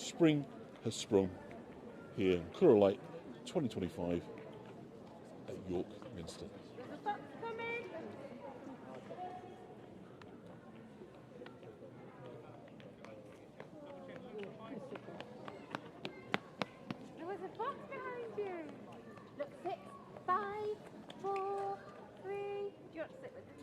Spring has sprung here in Curragh Lake 2025 at York Minster. There was a box behind you. Look, 6, 5, 4, 3. Do you want to sit with them?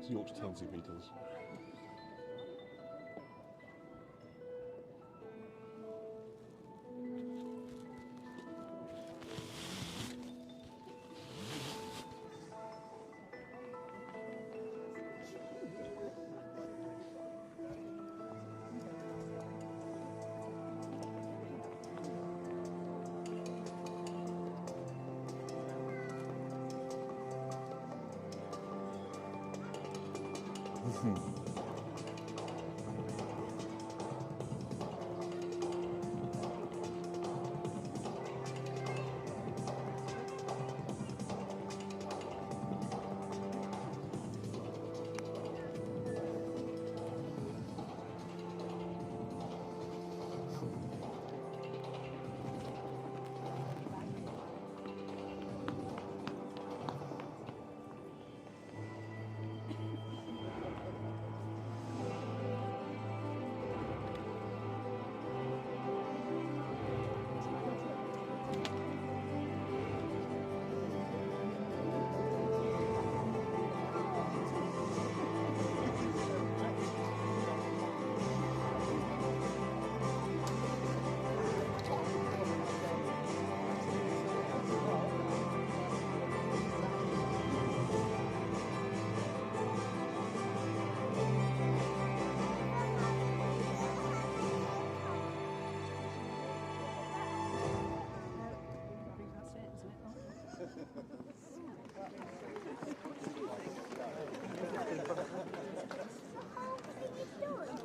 It's York's tansy beetles.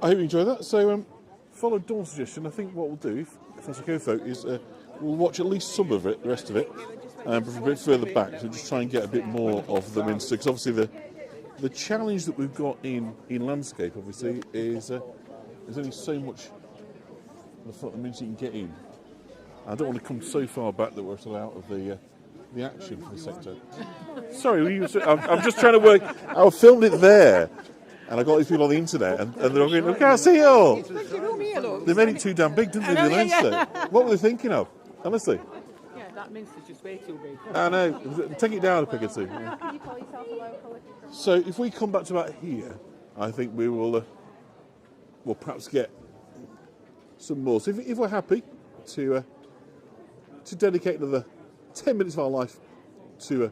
I hope you enjoy that. So, follow Dawn's suggestion. I think what we'll do, if that's okay with folk, is we'll watch at least some of it, the rest of it, but a bit further back, so just try and get a bit more of the Minster. Because obviously the challenge that we've got in landscape, obviously, is there's only so much of the Minster you can get in. I don't want to come so far back that we're sort of out of the action for the sector. Sorry, I'm just trying to work. I filmed it there. And I got these people on the internet, and they're all going, "I can't see it all." They made it too damn big, didn't they? What were they thinking of? Honestly. Yeah, that Minster's just way too big. I know. Take it down a peg or two. Yeah. So if we come back to about here, I think we will we'll perhaps get some more. So if we're happy to dedicate another 10 minutes of our life to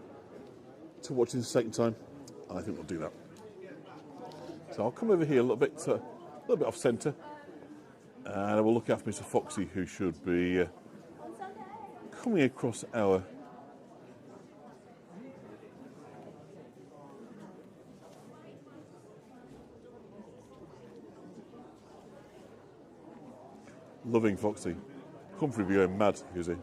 watching the second time, I think we'll do that. So I'll come over here a little bit off centre, and I will look after Mr. Foxy, who should be coming across our loving Foxy. Humphrey be going mad, is he?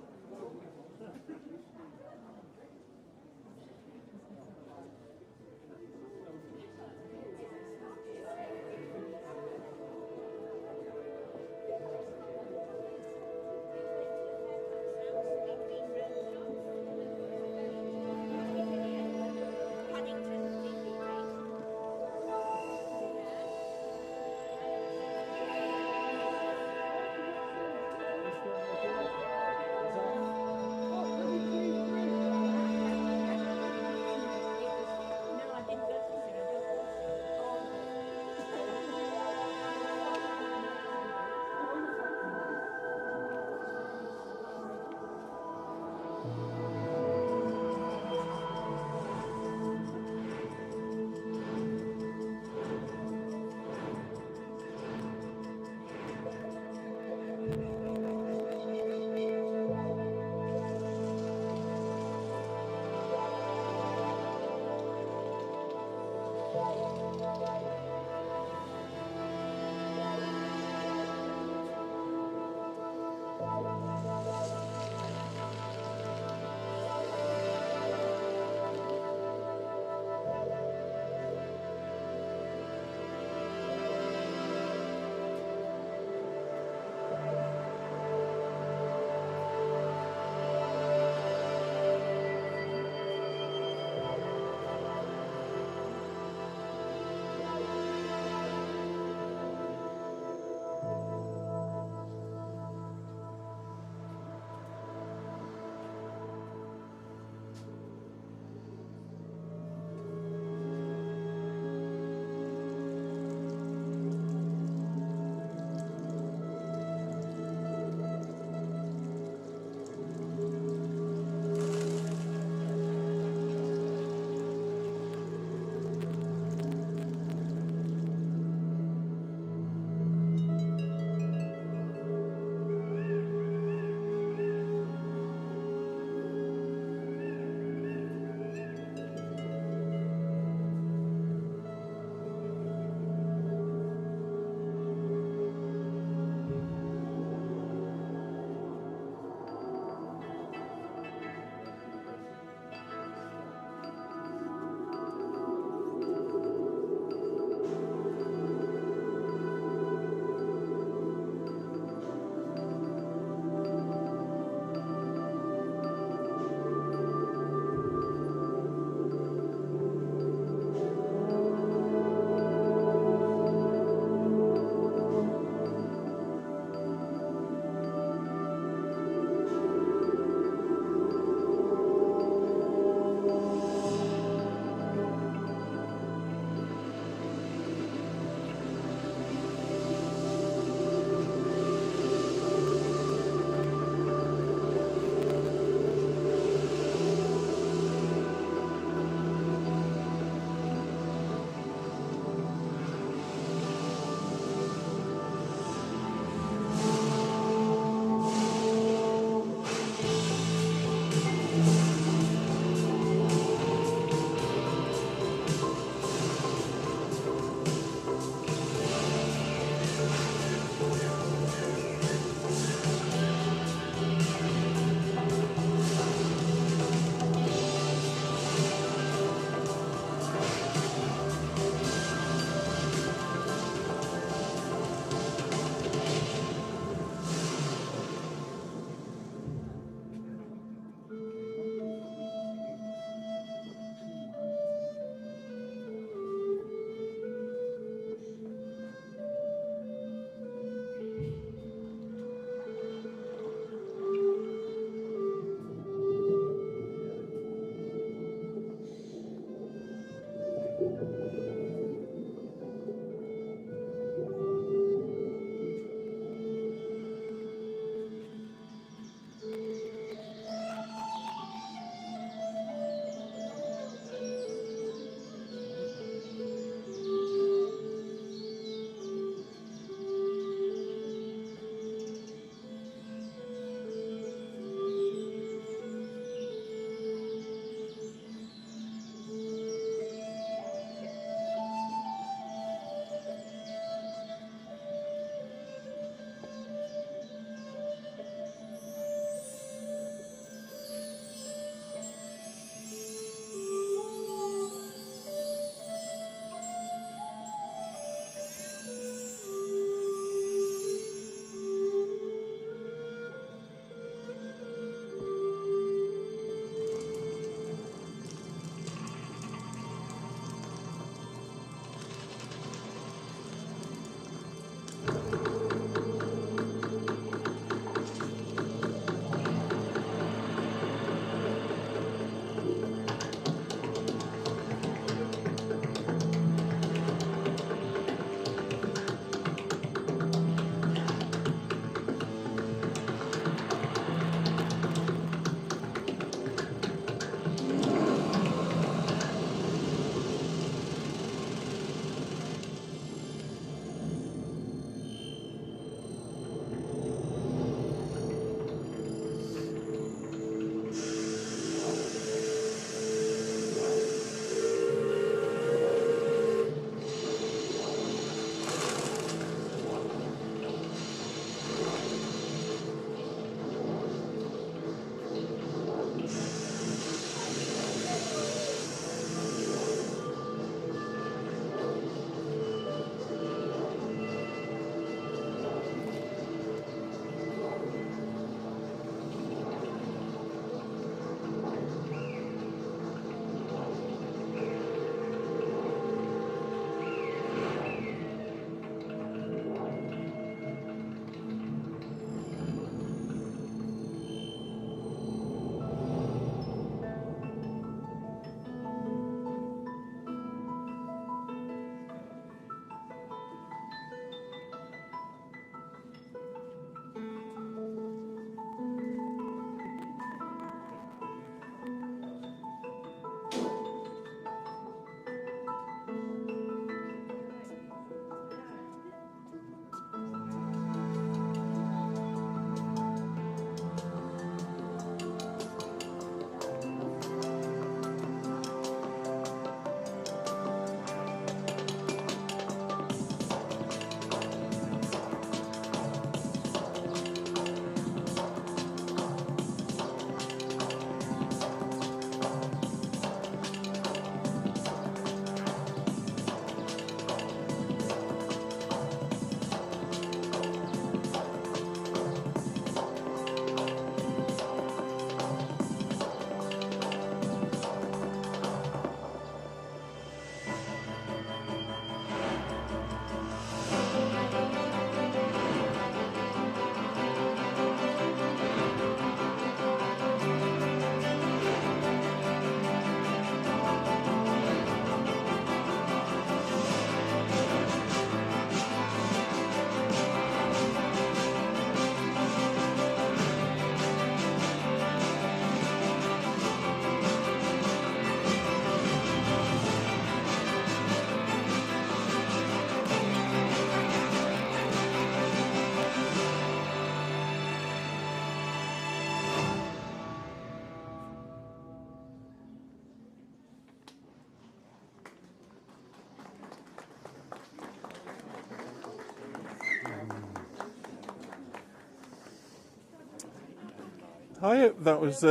Hi, that was.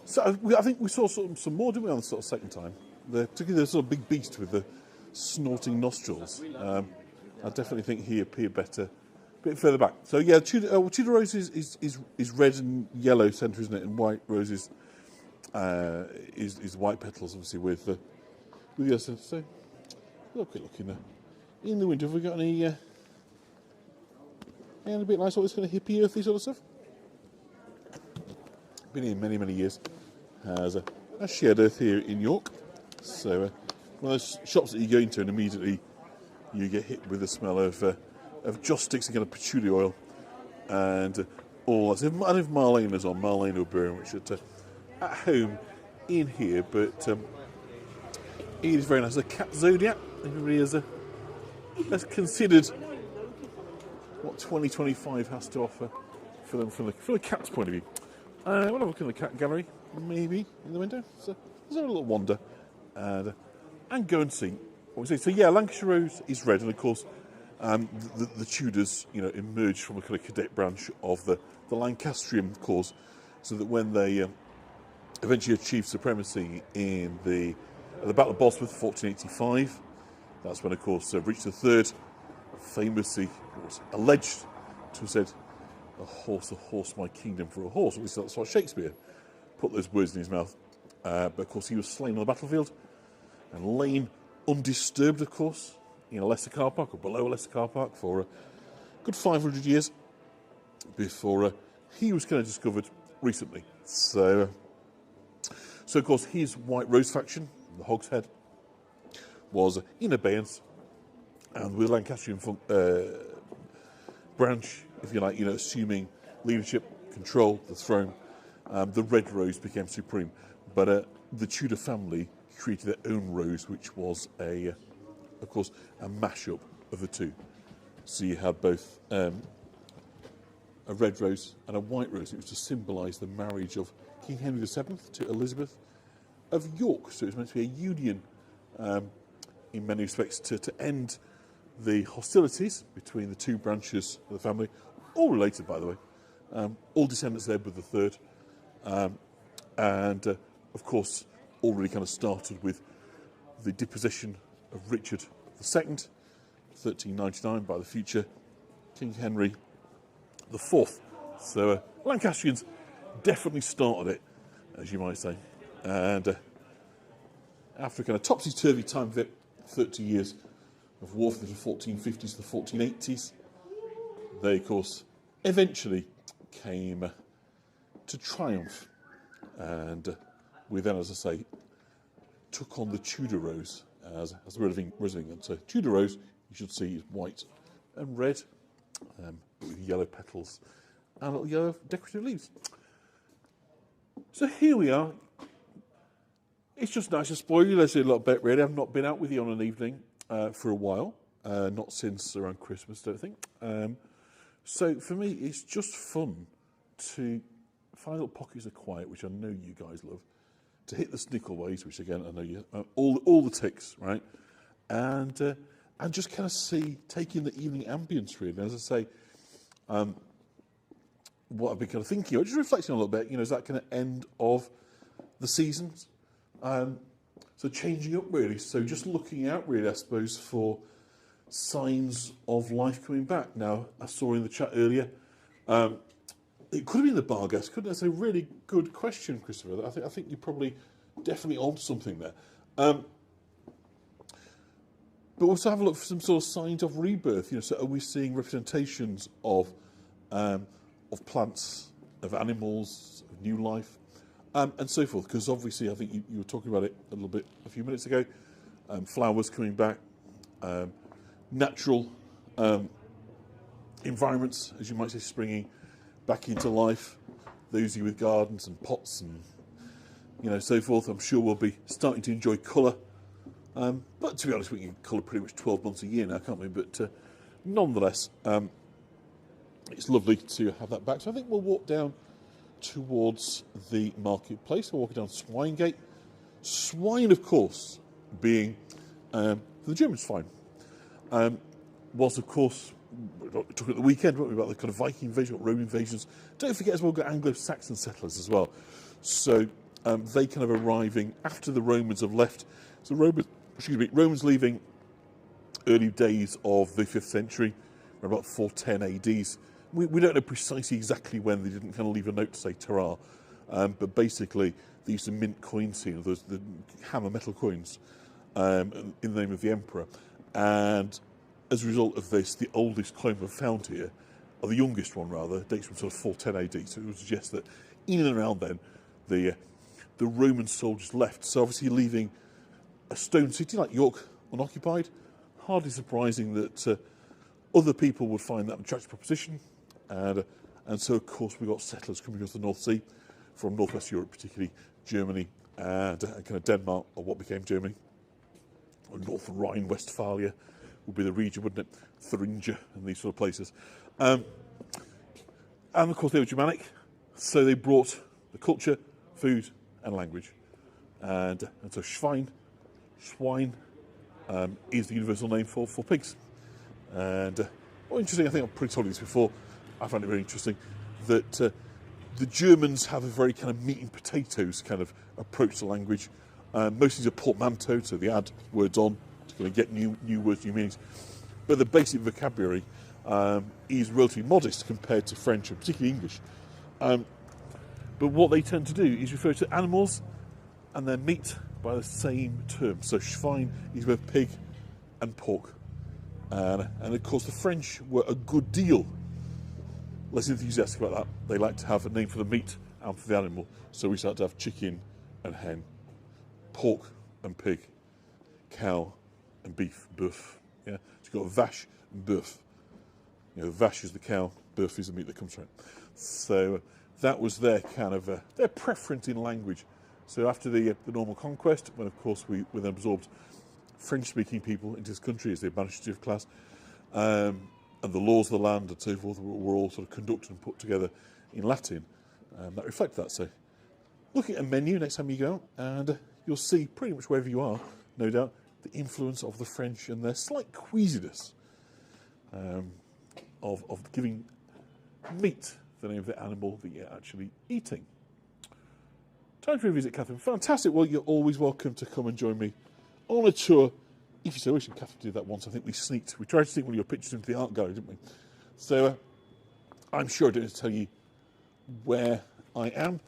So I think we saw some more, didn't we, on the sort of second time? Particularly the sort of big beast with the snorting nostrils. I definitely think he appeared better a bit further back. So yeah, Tudor rose is red and yellow centre, isn't it? And white roses is white petals, obviously with the other. So look in the window. Have we got any a bit nice, all this kind of hippie earthy sort of stuff? Been here many years. Has a shared earth here in York. So one of those shops that you go into and immediately you get hit with the smell of joss sticks and kind of patchouli oil and all that. And if Marlene is on, Marlene O'Byrne, which is at home in here, but it is very nice. The cat zodiac, everybody has considered what 2025 has to offer for them from the cat's point of view. We'll have a look in the cat gallery, maybe in the window. So let's have a little wander and go and see what we see. So yeah, Lancashire Rose is red, and of course the Tudors, emerged from a kind of cadet branch of the Lancastrian cause, so that when they eventually achieved supremacy in the Battle of Bosworth, 1485, that's when, of course, Richard III famously was alleged to have said, a horse, my kingdom for a horse. At least that's what Shakespeare put those words in his mouth. But of course, he was slain on the battlefield and lain undisturbed, of course, in a Leicester car park or below a Leicester car park for a good 500 years before he was kind of discovered recently. So of course, his White Rose faction, the Hog's Head, was in abeyance, and with Lancastrian branch, if you like, assuming leadership, control, the throne, the Red Rose became supreme. But the Tudor family created their own rose, which was of course, a mashup of the two. So you had both a red rose and a white rose. It was to symbolise the marriage of King Henry VII to Elizabeth of York. So it was meant to be a union, in many respects, to end the hostilities between the two branches of the family, all related, by the way, all descendants of Edward III, and of course, already kind of started with the deposition of Richard II, 1399, by the future King Henry IV. So Lancastrians definitely started it, as you might say, and after a kind of topsy-turvy time of it, 30 years of war from the 1450s to the 1480s, they, of course, eventually came to triumph, and we then, as I say, took on the Tudor rose as the resident. So Tudor rose, you should see, is white and red, with yellow petals and little yellow decorative leaves. So here we are. It's just nice to spoil you. Let's say a little bit, really. I've not been out with you on an evening for a while, not since around Christmas, don't think. So for me, it's just fun to find little pockets of quiet, which I know you guys love, to hit the snickelways, which again I know you all the ticks, right, and just kind of take in the evening ambience, really. And as I say, what I've been kind of thinking, or just reflecting on a little bit, is that kind of end of the seasons. So changing up, really. So just looking out, really, I suppose, for signs of life coming back. Now, I saw in the chat earlier, it could have been the bar guest, couldn't it? That's a really good question, Christopher. I think you're probably definitely on something there. But also have a look for some sort of signs of rebirth. So are we seeing representations of plants, of animals, of new life? And so forth, because obviously I think you were talking about it a little bit a few minutes ago. Flowers coming back, natural environments, as you might say, springing back into life. Those of you with gardens and pots and so forth, I'm sure we'll be starting to enjoy colour. But to be honest, we can colour pretty much 12 months a year now, can't we? But nonetheless, it's lovely to have that back. So I think we'll walk down towards the marketplace. We're walking down Swinegate. Swine, of course, being, for the Germans, fine, was, of course, we talked at the weekend, weren't we, about the kind of Viking invasion, Roman invasions. Don't forget as well, we've got Anglo-Saxon settlers as well. So they kind of arriving after the Romans have left. So Romans leaving early days of the 5th century, around about 410 ADs. We don't know precisely exactly when. They didn't kind of leave a note to say Tara, but basically they used to mint coins here, the hammer metal coins, in the name of the emperor. And as a result of this, the oldest coin we've found here, or the youngest one rather, dates from sort of 410 AD. So it would suggest that in and around then, the Roman soldiers left. So obviously leaving a stone city like York unoccupied, hardly surprising that other people would find that an attractive proposition. And so, of course, we've got settlers coming across the North Sea from northwest Europe, particularly Germany and kind of Denmark, or what became Germany. Or North Rhine-Westphalia would be the region, wouldn't it? Thuringia and these sort of places. And, of course, they were Germanic, so they brought the culture, food and language. And so swine is the universal name for pigs. And interesting, I think I've probably told you this before, I find it very interesting, that the Germans have a very kind of meat and potatoes kind of approach to language. Most of these are portmanteau, so they add words on to kind of get new words, new meanings. But the basic vocabulary is relatively modest compared to French and particularly English. But what they tend to do is refer to animals and their meat by the same term. So Schwein is both pig and pork. And of course the French were a good deal less enthusiastic about that. They like to have a name for the meat and for the animal. So we start to have chicken and hen, pork and pig, cow and beef, bœuf. Yeah, so you've got vache and bœuf. You know, vache is the cow, bœuf is the meat that comes from it. So that was their kind of their preference in language. So after the normal conquest, when of course we then absorbed French-speaking people into this country as the administrative class, and the laws of the land and so forth were all sort of conducted and put together in Latin, that reflect that. So look at a menu next time you go, and you'll see pretty much wherever you are, no doubt, the influence of the French and their slight queasiness of giving meat the name of the animal that you're actually eating. Time to revisit Catherine. Fantastic. Well, you're always welcome to come and join me on a tour. If you so wish, and Catherine did that once. I think we tried to sneak one of your pictures into the art gallery, didn't we? So I'm sure I don't need to tell you where I am.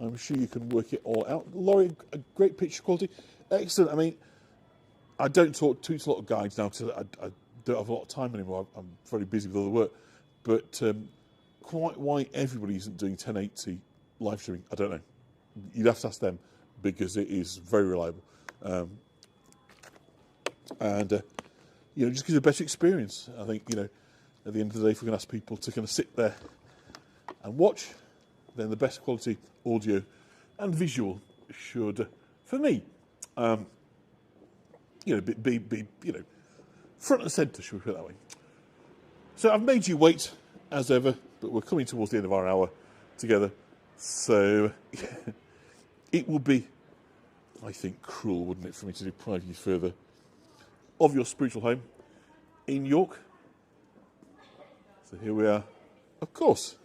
I'm sure you can work it all out. Laurie, a great picture quality. Excellent. I mean, I don't talk to a lot of guides now because I don't have a lot of time anymore. I'm very busy with other work. But quite why everybody isn't doing 1080 live streaming, I don't know. You'd have to ask them because it is very reliable. And just gives you a better experience. I think, at the end of the day, if we're going to ask people to kind of sit there and watch, then the best quality audio and visual should, for me, be front and centre, should we put it that way. So I've made you wait, as ever, but we're coming towards the end of our hour together. So it would be, I think, cruel, wouldn't it, for me to deprive you further of your spiritual home in York. So here we are, of course,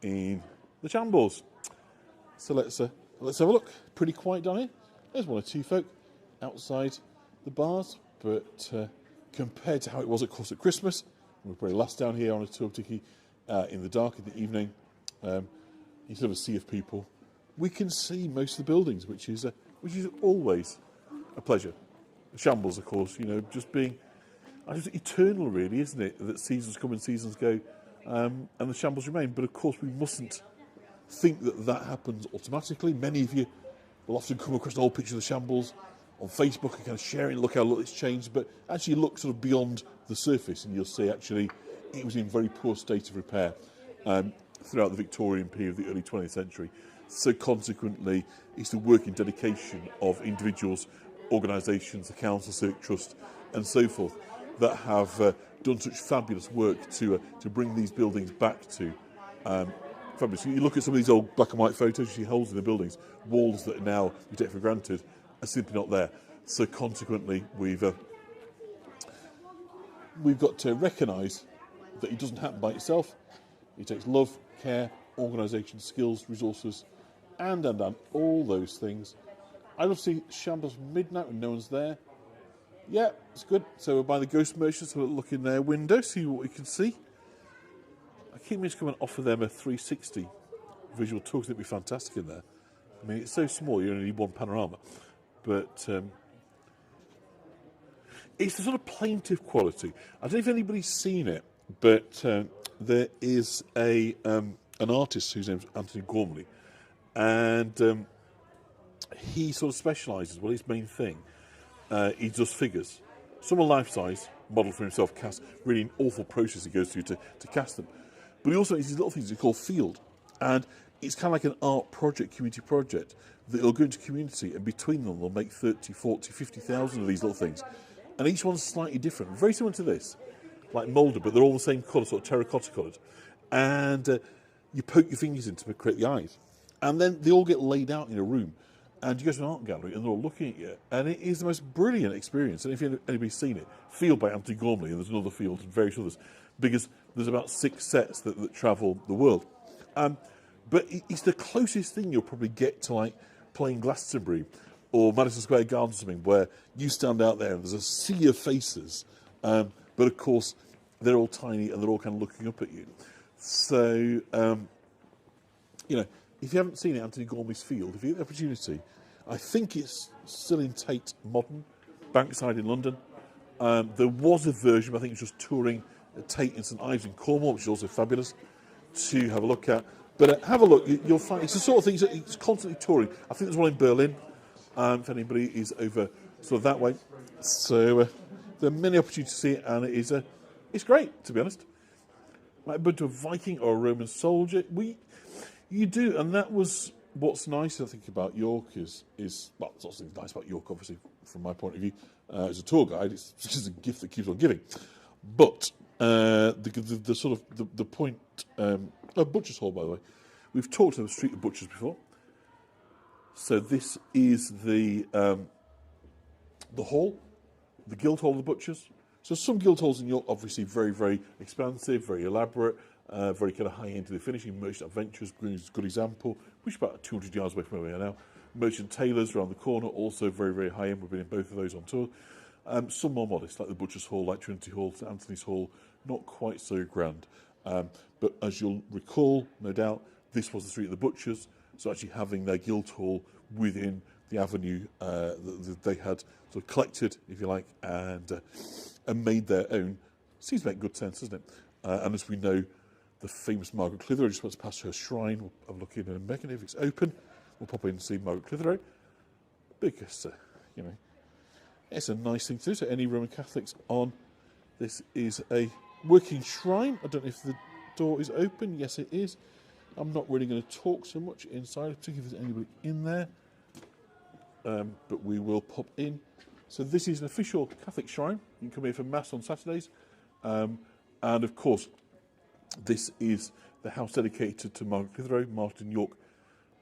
in the Shambles. So let's have a look. Pretty quiet down here. There's one or two folk outside the bars, but compared to how it was, of course, at Christmas, we were probably last down here on a tour, particularly in the dark in the evening. Instead of a sea of people, we can see most of the buildings, which is always a pleasure. The Shambles, of course, just being just eternal, really, isn't it? That seasons come and seasons go, and the Shambles remain. But of course, we mustn't think that happens automatically. Many of you will often come across an old picture of the Shambles on Facebook and kind of sharing, look how it's changed. But actually, look sort of beyond the surface, and you'll see actually it was in very poor state of repair throughout the Victorian period, the early 20th century. So consequently, it's the work and dedication of individuals, organisations, the council, civic trust, and so forth, that have done such fabulous work to bring these buildings back to fabulous. You look at some of these old black and white photos, you see holes in the buildings, walls that now you take for granted are simply not there. So consequently, we've we've got to recognise that it doesn't happen by itself. It takes love, care, organisation, skills, resources, and all those things. I love to see shambles midnight when no one's there. Yeah, it's good. So we're by the ghost merchants, so we'll look in their window, see what we can see. I keep meaning to come and offer them a 360 visual tour, because it'd be fantastic in there. I mean, it's so small, you only need one panorama. But it's the sort of plaintive quality. I don't know if anybody's seen it, but there is an artist whose name's Anthony Gormley, and he sort of specialises, well, his main thing, he does figures. Some are life-size, modelled for himself, cast, really an awful process he goes through to cast them. But he also has these little things he calls field, and it's kind of like an art project, community project, that will go into community, and between them they'll make 30, 40, 50,000 of these little things. And each one's slightly different, very similar to this, like moulded, but they're all the same colour, sort of terracotta coloured. And you poke your fingers into to create the eyes. And then they all get laid out in a room. And you go to an art gallery and they're all looking at you. And it is the most brilliant experience. And if anybody's seen it, Field by Anthony Gormley, and there's another Field and various others, because there's about 6 sets that travel the world. But it's the closest thing you'll probably get to like playing Glastonbury or Madison Square Garden or something, where you stand out there and there's a sea of faces. But of course, they're all tiny and they're all kind of looking up at you. So, you know, if you haven't seen it, Anthony Gormley's Field, if you get the opportunity, I think it's still in Tate Modern, Bankside in London. There was a version, but I think it's just touring at Tate in St Ives in Cornwall, which is also fabulous to have a look at. But have a look, you'll find it's the sort of thing, it's constantly touring. I think there's one in Berlin, if anybody is over sort of that way. So there are many opportunities to see it, and it's great, to be honest. Like, but to a Viking or a Roman soldier, you do, and that was what's nice, I think, about York is well, there's lots of things nice about York, obviously, from my point of view. As a tour guide, it's just a gift that keeps on giving. But the sort of the point, Butcher's Hall, by the way, we've talked about the Street of Butchers before. So this is the hall, the guild hall of the butchers. So some guild halls in York, obviously very, very expansive, very elaborate, very kind of high end to the finishing. Merchant Adventures is a good example, which is about 200 yards away from where we are now. Merchant Taylors around the corner, also very, very high end. We've been in both of those on tour. Some more modest, like the Butcher's Hall, like Trinity Hall, St Anthony's Hall, not quite so grand. But as you'll recall, no doubt, this was the Street of the Butchers, so actually having their guild hall within the avenue that they had sort of collected, if you like, and made their own, seems to make good sense, doesn't it? And as we know, the famous Margaret Clitheroe just wants to pass her shrine. We'll have a look in a minute if it's open. We'll pop in and see Margaret Clitheroe, because, you know, it's a nice thing to do. So any Roman Catholics on, this is a working shrine. I don't know if the door is open. Yes, it is. I'm not really going to talk so much inside, particularly if there's anybody in there. But we will pop in. So this is an official Catholic shrine. You can come here for Mass on Saturdays. And of course, this is the house dedicated to Margaret Clitheroe, martyred in York,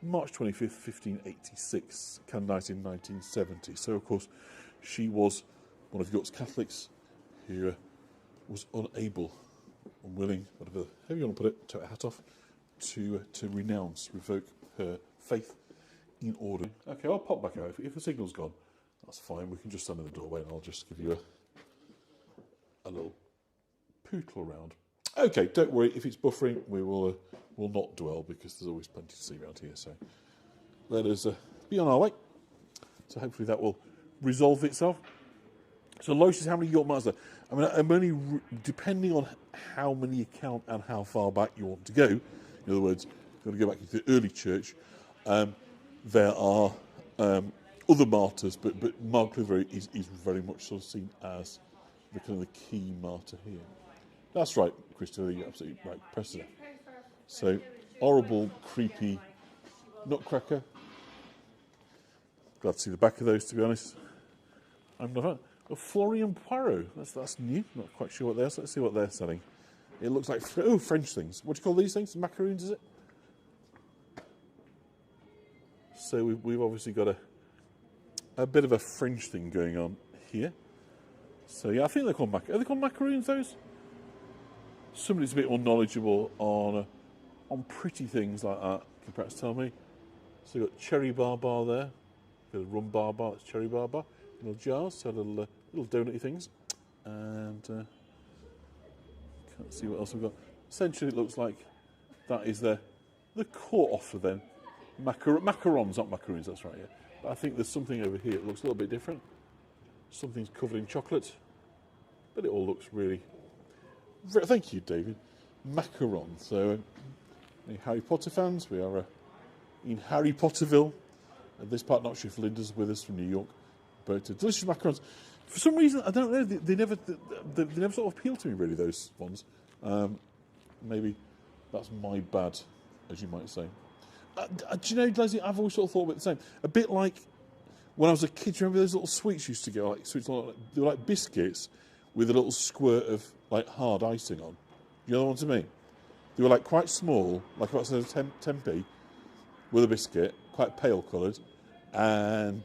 March 25th, 1586, canonized in 1970. So, of course, she was one of York's Catholics who was unable, unwilling, whatever, however you want to put it, take her hat off, to renounce, revoke her faith in order. Okay, I'll pop back out. If the signal's gone, that's fine. We can just stand in the doorway and I'll just give you a little pootle around. Okay, don't worry. If it's buffering, we will not dwell, because there's always plenty to see around here. So let us be on our way. So hopefully that will resolve itself. So Lois is how many York miles there? I mean, I'm only depending on how many you count and how far back you want to go. In other words, you've got to go back into the early church. There are other martyrs, but Margaret Clitheroe is very much sort of seen as the kind of the key martyr here. That's right, Christopher, you're absolutely right. Press it. So, horrible, creepy nutcracker. Glad to see the back of those, to be honest. I'm not a Florian Poirot. That's new. Not quite sure what they are. So let's see what they're selling. It looks like French things. What do you call these things? Macaroons, is it? So we've obviously got a bit of a French thing going on here. So yeah, I think they're called are they called macaroons? Those. Somebody's a bit more knowledgeable on pretty things like that can perhaps tell me. So you've got cherry bar there. Got a rum bar. It's cherry bar. Little jars, so little donutty things, and can't see what else we've got. Essentially, it looks like that is the core offer then. Macarons, not macaroons. That's right. Yeah, but I think there's something over here. It looks a little bit different. Something's covered in chocolate, but it all looks really. Thank you, David. Macaron. So, any Harry Potter fans? We are in Harry Potterville. At this part, not sure if Linda's with us from New York, but delicious macarons. For some reason, I don't know. They never sort of appeal to me really. Those ones. Maybe that's my bad, as you might say. Do you know, Leslie? I've always sort of thought about the same. A bit like when I was a kid. Do you remember those little sweets you used to get? Like sweets, they were like biscuits with a little squirt of like hard icing on. You know the ones I mean? They were like quite small, like about 10p, with a biscuit, quite pale coloured, and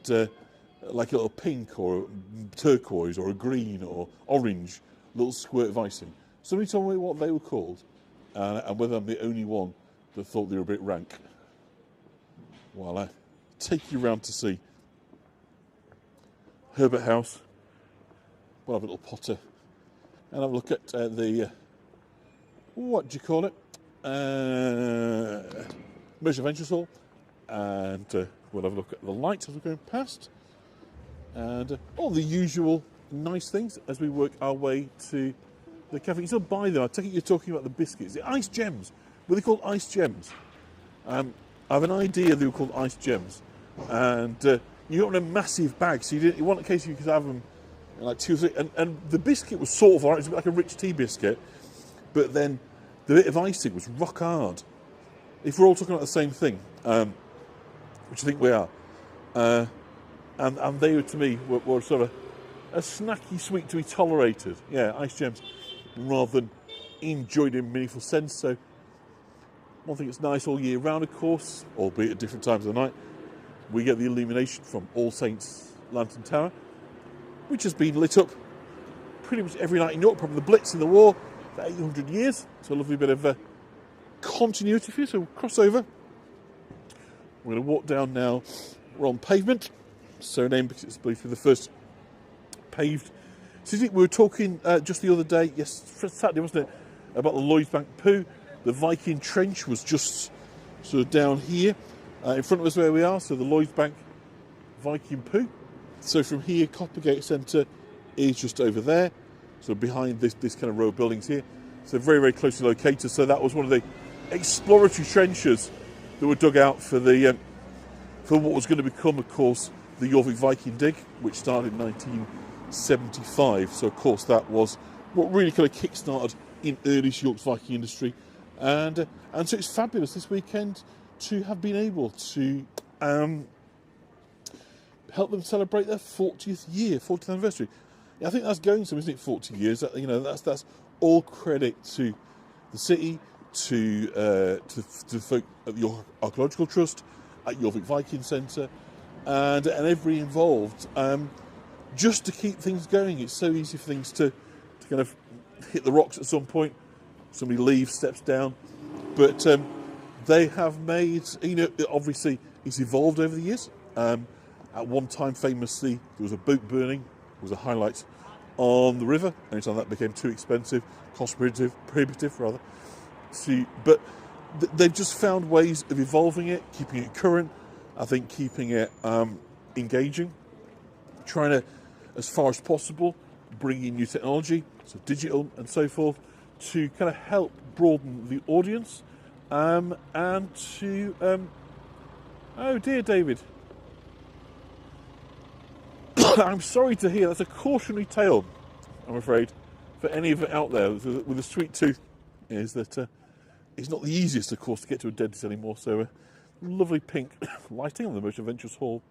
like a little pink or turquoise or a green or orange little squirt of icing. Somebody told me what they were called, and whether I'm the only one that thought they were a bit rank. Well, I take you round to see Herbert House. We'll have a little potter and have a look at the what do you call it? Merchant Ventures Hall, and we'll have a look at the lights as we're going past, and all the usual nice things as we work our way to the cafe. You still buy them. I take it you're talking about the biscuits, the ice gems. Were they called ice gems? I have an idea they were called ice gems, and you got them in a massive bag, so you want in case you could have them in like 2 or 3. And the biscuit was sort of alright. It was a bit like a rich tea biscuit, but then the bit of icing was rock hard. If we're all talking about the same thing, which I think we are, and they were to me were sort of a snacky sweet to be tolerated. Yeah, ice gems, rather than enjoyed in a meaningful sense. So one thing that's nice all year round, of course, albeit at different times of the night, we get the illumination from All Saints Lantern Tower, which has been lit up pretty much every night in York, probably the Blitz in the war for 800 years. So a lovely bit of continuity for you. So we'll cross over. We're going to walk down now. We're on pavement, so named because it's believed to be the first paved city. We were talking just the other day, Saturday, wasn't it, about the Lloyds Bank poo. The Viking Trench was just sort of down here in front of us where we are. So the Lloyds Bank Viking poo. So from here, Coppergate Centre is just over there. So behind this kind of row of buildings here. So very, very closely located. So that was one of the exploratory trenches that were dug out for the for what was going to become, of course, the Jorvik Viking dig, which started in 1975. So, of course, that was what really kind of kick-started in earliest York's Viking industry. And so it's fabulous this weekend to have been able to help them celebrate their 40th anniversary. Yeah, I think that's going some, isn't it? 40 years. You know, that's all credit to the city, to the folk at the York Archaeological Trust, at Jorvik Viking Centre, and everybody involved, just to keep things going. It's so easy for things to kind of hit the rocks at some point. Somebody leaves, steps down, but they have made, you know, obviously it's evolved over the years. At one time, famously, there was a boat burning. It was a highlight on the river. Anytime that became too expensive, cost prohibitive rather. But they've just found ways of evolving it, keeping it current. I think keeping it engaging, trying to, as far as possible, bring in new technology, so digital and so forth, to kind of help broaden the audience, and to oh dear, David. I'm sorry to hear. That's a cautionary tale, I'm afraid, for any of it out there with a sweet tooth, is that it's not the easiest, of course, to get to a dentist anymore. So lovely pink lighting on the Merchant Ventures Hall.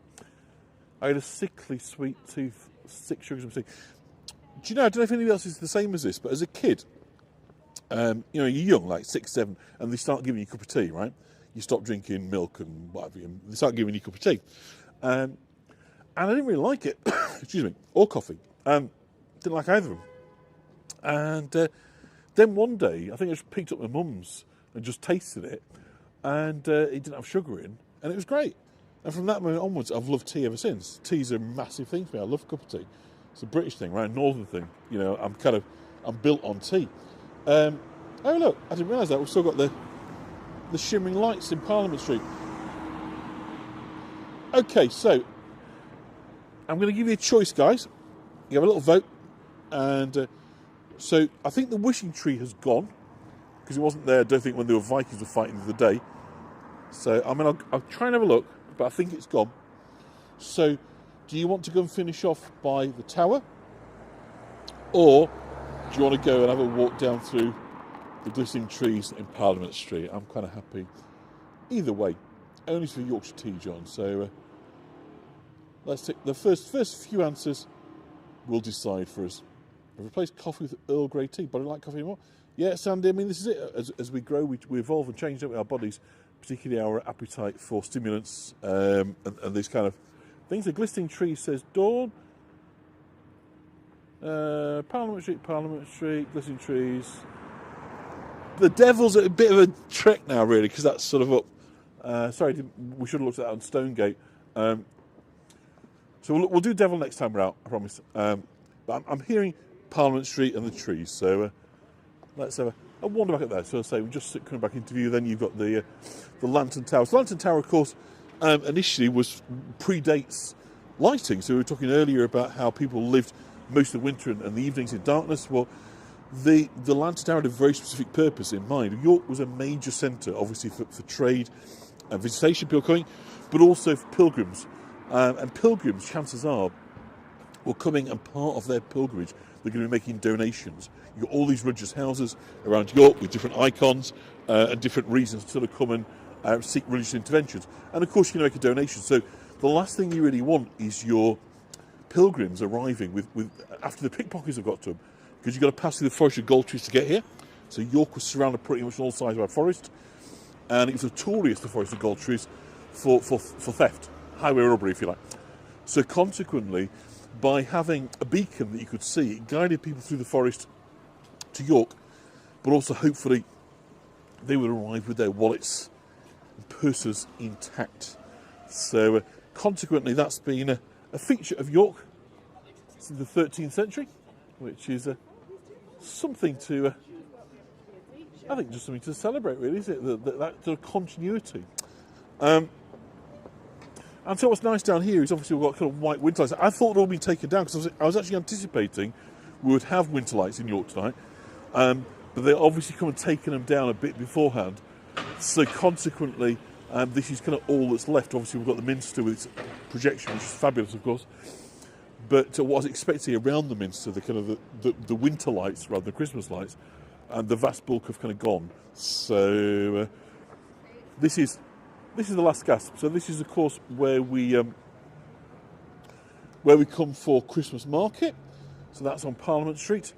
I had a sickly sweet tooth, 6 sugars of tea. Do you know, I don't know if anybody else is the same as this, but as a kid, you know, you're young, like 6, 7, and they start giving you a cup of tea, right? You stop drinking milk and whatever, and they start giving you a cup of tea. And I didn't really like it, excuse me, or coffee. Didn't didn't like either of them. And then one day, I think I just picked up my mum's and just tasted it, and it didn't have sugar in, and it was great. And from that moment onwards, I've loved tea ever since. Tea's a massive thing for me. I love a cup of tea. It's a British thing, right? Northern thing. You know, I'm built on tea. Oh look, I didn't realise that. We've still got the shimmering lights in Parliament Street. Okay, so I'm going to give you a choice, guys. You have a little vote, and so I think the wishing tree has gone because it wasn't there. I don't think when the Vikings were fighting the other day. So I mean, I'll try and have a look, but I think it's gone. So, do you want to go and finish off by the tower, or do you want to go and have a walk down through the glistening trees in Parliament Street? I'm kind of happy either way. Only for Yorkshire tea, John. So let's take the first few answers. Will decide for us. I've replaced coffee with Earl Grey tea, but I don't like coffee anymore. Yeah, Sandy. I mean, this is it. As we grow, we evolve and change, don't we? Our bodies, particularly our appetite for stimulants and these kind of things. The glistening tree says Dawn. Parliament Street, glistening trees. The Devil's a bit of a trick now, really, because that's sort of up. Sorry, we should have looked at that on Stonegate. So we'll do Devil next time we're out, I promise. But I'm hearing Parliament Street and the trees, so let's have a wander back at that. So I'll say we're just coming back into view. Then you've got the Lantern Tower. So the Lantern Tower, of course, initially predates lighting. So we were talking earlier about how people lived most of the winter and the evenings in darkness. Well, the Lantern Tower had a very specific purpose in mind. York was a major centre, obviously, for trade and visitation, people coming, but also for pilgrims. And pilgrims, chances are, were coming, and part of their pilgrimage, they're going to be making donations. You've got all these religious houses around York with different icons and different reasons to sort of come and seek religious interventions. And of course, you're going to make a donation. So the last thing you really want is your pilgrims arriving with after the pickpockets have got to them, because you've got to pass through the forest of gold trees to get here. So York was surrounded pretty much on all sides by forest, and it was notorious, the forest of gold trees, for theft, highway robbery, if you like. So consequently, by having a beacon that you could see, it guided people through the forest to York, but also hopefully they would arrive with their wallets and purses intact. So consequently, that's been a feature of York since the 13th century, which is something to, I think, just something to celebrate, really, is it? That sort of continuity. And so what's nice down here is obviously we've got kind of white winter lights. I thought they'd all been taken down because I was actually anticipating we would have winter lights in York tonight, but they obviously come and taken them down a bit beforehand. So consequently, this is kind of all that's left. Obviously, we've got the Minster with its projection, which is fabulous, of course. But what I was expecting around the Minster, the kind of the winter lights rather than Christmas lights, and the vast bulk have kind of gone. So this is the last gasp. So this is, of course, where we come for Christmas market. So that's on Parliament Street,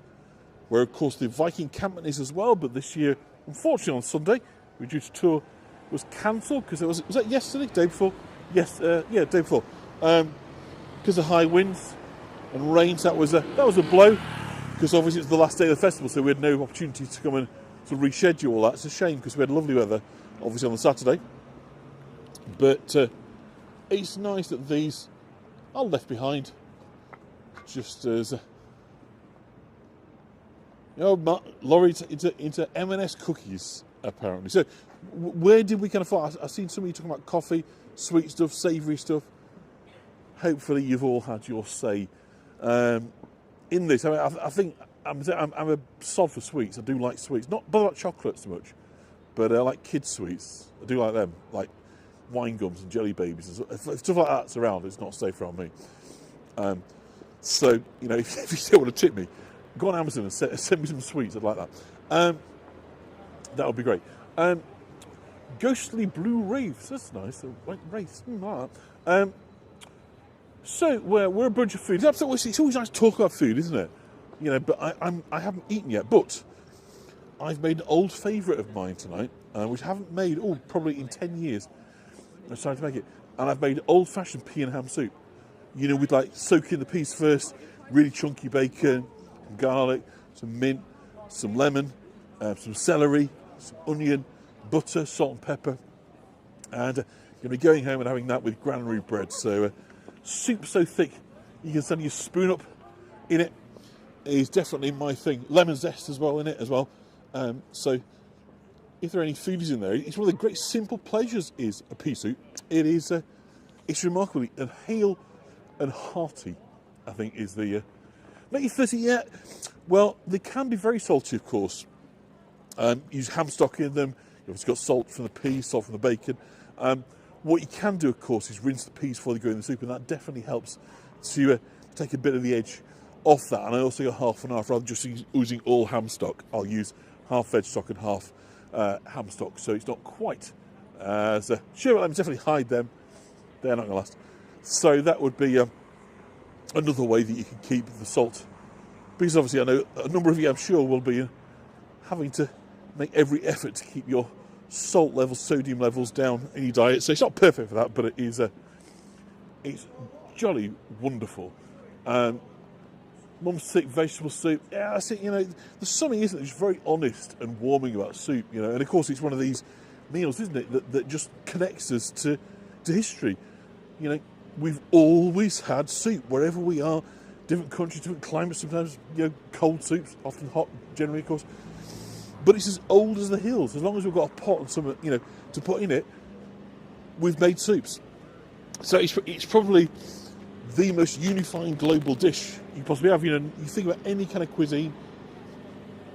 where, of course, the Viking encampment is as well. But this year, unfortunately, on Sunday, Reduced Tour was cancelled because was that yesterday, day before? Yes, day before. Because of high winds and rains, that was a blow. Because obviously it's the last day of the festival, so we had no opportunity to come and sort of reschedule all that. It's a shame because we had lovely weather, obviously, on the Saturday. But it's nice that these are left behind, just as Laurie into M&S cookies, apparently. So where did we kind of fall? I've seen some of you talking about coffee, sweet stuff, savoury stuff. Hopefully you've all had your say in this. I mean, I think I'm a sod for sweets. I do like sweets, not like chocolate so much, but I like kids' sweets. I do like them, like wine gums and jelly babies and stuff like that's around. It's not safe around me. So if you still want to tip me, go on Amazon and send me some sweets. I'd like that. That would be great. Ghostly blue wraiths. That's nice. Wraiths. Like that. So we're a bunch of food. It's always nice to talk about food, isn't it? But I haven't eaten yet. But I've made an old favourite of mine tonight, which I haven't made probably in 10 years. I decided to make it, and I've made old-fashioned pea and ham soup. With like soaking the peas first, really chunky bacon, garlic, some mint, some lemon, some celery, some onion, butter, salt and pepper. And you're going to be going home and having that with granary bread. So soup so thick you can send your spoon up in it is definitely my thing. Lemon zest as well in it as well. So if there are any foodies in there, it's one of the great simple pleasures is a pea soup. It is, it's remarkably and hale and hearty, I think is the... Make you thirsty yet? Well, they can be very salty, of course. Use ham stock in them. You've obviously got salt from the peas, salt from the bacon. What you can do, of course, is rinse the peas before they go in the soup, and that definitely helps to take a bit of the edge off that. And I also go half and half, rather than just using all ham stock. I'll use half veg stock and half ham stock, so it's not quite as... sure, let me definitely hide them. They're not going to last. So that would be another way that you can keep the salt. Because obviously I know a number of you, I'm sure, will be having to make every effort to keep your salt levels, sodium levels down in your diet. So it's not perfect for that, but it is it's jolly wonderful. Mum's thick vegetable soup. Yeah, I think, you know, there's something, isn't it, that's very honest and warming about soup, you know. And of course it's one of these meals, isn't it, that just connects us to history. You know, we've always had soup wherever we are. Different countries, different climates, sometimes, you know, cold soups, often hot, generally, of course. But it's as old as the hills. As long as we've got a pot and some, you know, to put in it, we've made soups. So it's probably the most unifying global dish you possibly have. You know, you think about any kind of cuisine,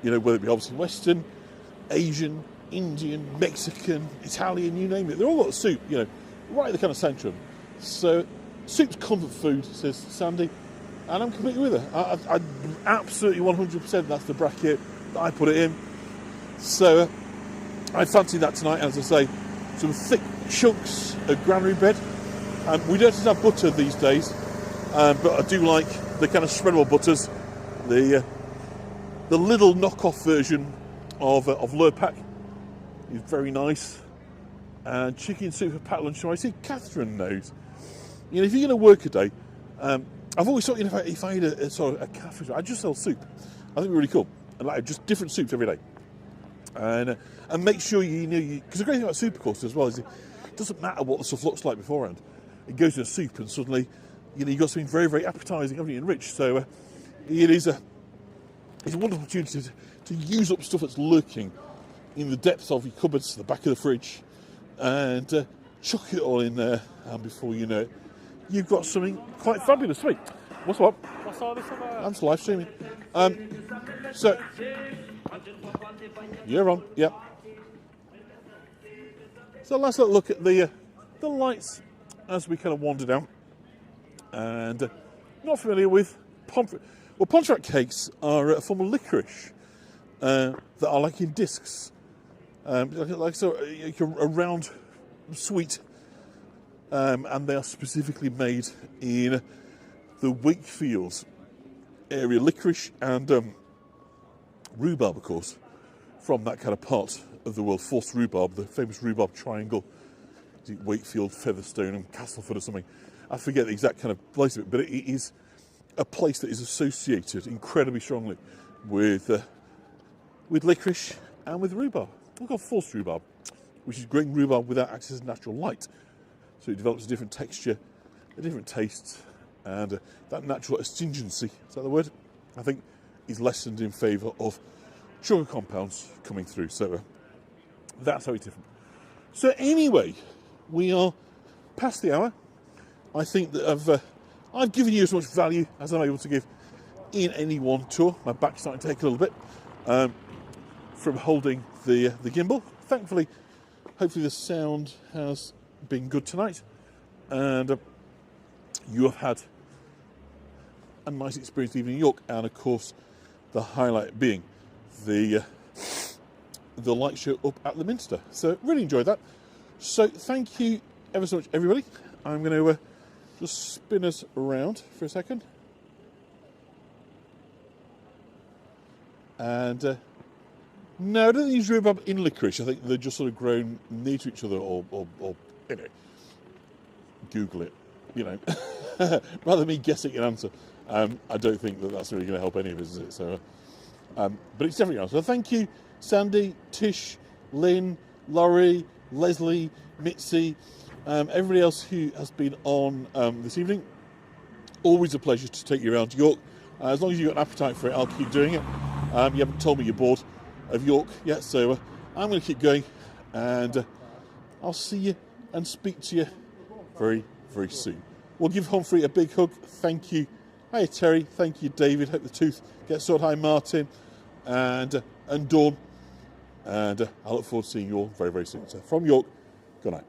you know, whether it be obviously Western, Asian, Indian, Mexican, Italian, you name it. They're all got soup, you know, right at the kind of centre. So soup's comfort food, says Sandy, and I'm completely with her. I absolutely 100% that's the bracket that I put it in. So I fancy that tonight, as I say, some thick chunks of granary bread. We don't have butter these days, but I do like the kind of spreadable butters. The little knockoff version of Lurpak is very nice. And chicken soup for packed lunch. So I see Catherine knows. You know, if you're going to work a day, I've always thought, you know, if I had a sort of a cafe, I'd just sell soup. I think it'd be really cool. And like just different soups every day. And make sure you know, because the great thing about soup, of course, as well, is it doesn't matter what the stuff looks like beforehand. It goes in a soup, and suddenly, you know, you've got something very, very appetising, haven't you, and rich. So it's a wonderful opportunity to use up stuff that's lurking in the depths of your cupboards, the back of the fridge, and chuck it all in there, and before you know it, you've got something quite fabulous. Wait, what's up? What's all this about? I'm live streaming. So you're on, yeah. So let's have a look at the lights as we kind of wander down. And not familiar with Pontefract. Well, Pontefract cakes are a form of licorice that are like in discs, like a round sweet, and they are specifically made in the Wakefields area. Licorice and rhubarb, of course, from that kind of part of the world. Forced rhubarb, the famous rhubarb triangle. Is it Wakefield, Featherstone, and Castleford or something? I forget the exact kind of place of it, but it is a place that is associated incredibly strongly with licorice and with rhubarb. We've got forced rhubarb, which is growing rhubarb without access to natural light. So it develops a different texture, a different taste, and that natural astringency, is that the word? I think is lessened in favour of sugar compounds coming through. So that's how it's different. So anyway, we are past the hour. I think that I've given you as much value as I'm able to give in any one tour. My back's starting to take a little bit from holding the gimbal. Thankfully, hopefully the sound has been good tonight, and you have had a nice experience leaving New York, and of course the highlight being the light show up at the Minster. So really enjoyed that. So thank you ever so much, everybody. I'm going to just spin us around for a second. And no, I don't think it's rhubarb in licorice. I think they're just sort of grown near to each other, or you know, Google it, you know, rather than me guessing an answer. I don't think that that's really going to help any of us, is it? So, but it's definitely on. So thank you, Sandy, Tish, Lynn, Laurie, Leslie, Mitzi, everybody else who has been on this evening. Always a pleasure to take you around York. As long as you've got an appetite for it, I'll keep doing it. You haven't told me you're bored of York yet, so I'm going to keep going, and I'll see you and speak to you very, very soon. We'll give Humphrey a big hug. Thank you. Hi, Terry. Thank you, David. Hope the tooth gets sorted. Hi, Martin, and Dawn. And I look forward to seeing you all very, very soon. So from York, good night.